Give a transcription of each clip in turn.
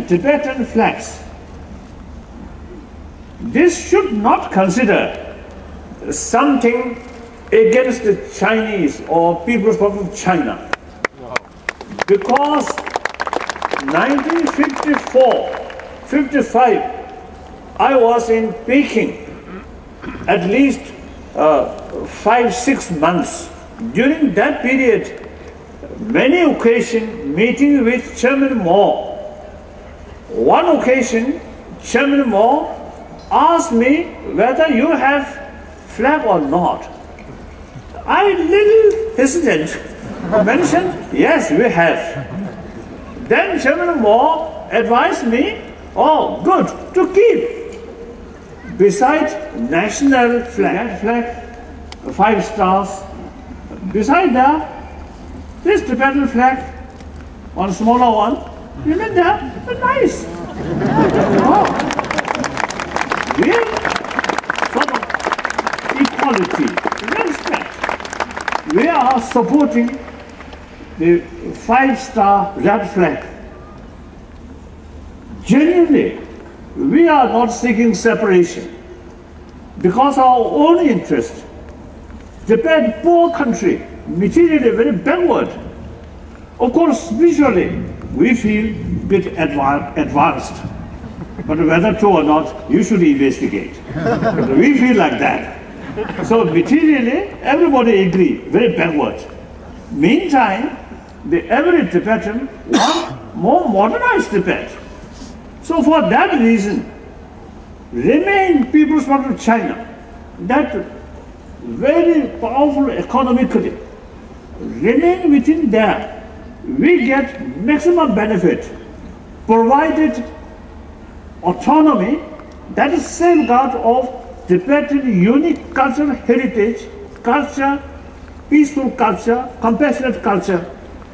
Tibetan flags. This should not consider something against the Chinese or people from China. Because 1954-55, I was in Peking at least 5-6 months. During that period, many occasions meeting with Chairman Mao. One occasion, Chairman Mao asked me whether you have flag or not. I little hesitant mentioned, yes, we have. Then Chairman Mao advised me, oh, good, to keep. Besides national flag, 5 stars, beside that, this Tibetan flag, one smaller one, even there, nice. Oh. Real sort of equality, respect. We are supporting the 5-star red flag. Genuinely, we are not seeking separation because our own interest. Japan, poor country, materially very backward. Of course, spiritually, we feel a bit advanced. But whether true or not, you should investigate. But we feel like that. So materially, everybody agree, very backward. Meantime, the average Tibetan want more modernized Tibet. So for that reason, remain People's Republic of China, that very powerful economically, remain within there, we get maximum benefit, provided autonomy, that is safeguard of Tibetan unique cultural heritage, culture, peaceful culture, compassionate culture,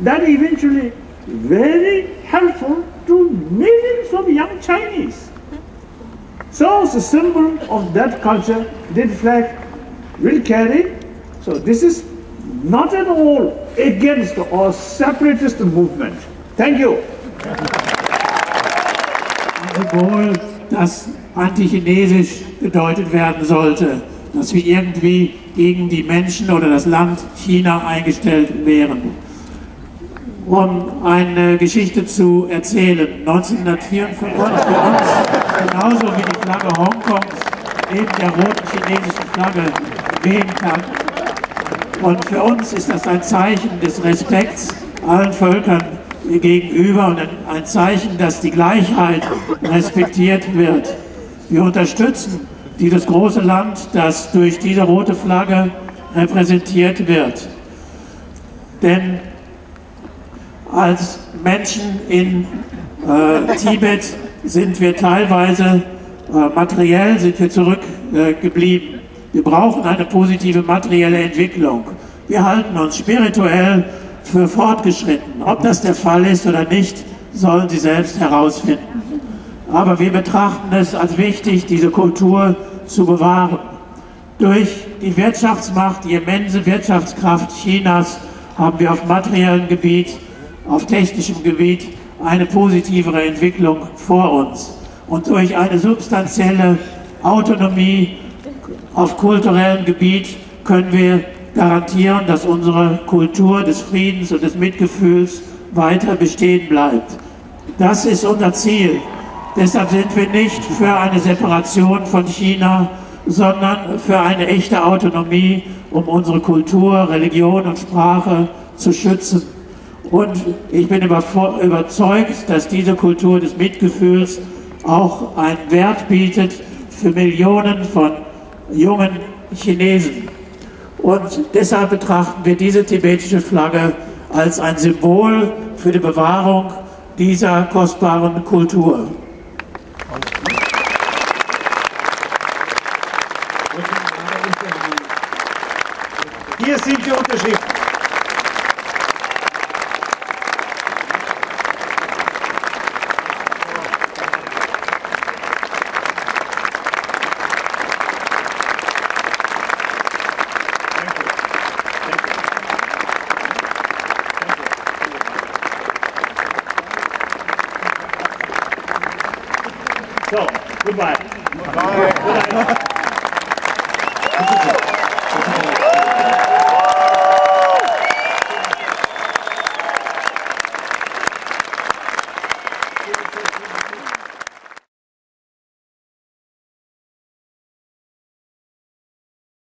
that eventually very helpful to millions of young Chinese. So the symbol of that culture, this flag will carry. So this is not at all against or separatist movement. Thank you. Ein Symbol, das antichinesisch gedeutet werden sollte, dass wir irgendwie gegen die Menschen oder das Land China eingestellt wären. Um eine Geschichte zu erzählen, 1954 für uns, genauso wie die Flagge Hongkongs neben der roten chinesischen Flagge wehen kann. Und für uns ist das ein Zeichen des Respekts allen Völkern gegenüber und ein Zeichen, dass die Gleichheit respektiert wird. Wir unterstützen dieses große Land, das durch diese rote Flagge repräsentiert wird. Denn als Menschen in Tibet sind wir teilweise materiell zurückgeblieben. Wir brauchen eine positive materielle Entwicklung. Wir halten uns spirituell für fortgeschritten. Ob das der Fall ist oder nicht, sollen Sie selbst herausfinden. Aber wir betrachten es als wichtig, diese Kultur zu bewahren. Durch die Wirtschaftsmacht, die immense Wirtschaftskraft Chinas haben wir auf materiellem Gebiet, auf technischem Gebiet eine positivere Entwicklung vor uns. Und durch eine substanzielle Autonomie auf kulturellem Gebiet können wir garantieren, dass unsere Kultur des Friedens und des Mitgefühls weiter bestehen bleibt. Das ist unser Ziel. Deshalb sind wir nicht für eine Separation von China, sondern für eine echte Autonomie, um unsere Kultur, Religion und Sprache zu schützen. Und ich bin überzeugt, dass diese Kultur des Mitgefühls auch einen Wert bietet für Millionen von jungen Chinesen. Und deshalb betrachten wir diese tibetische Flagge als ein Symbol für die Bewahrung dieser kostbaren Kultur. Hier sind die Unterschriften. So, goodbye. Bye. Good night.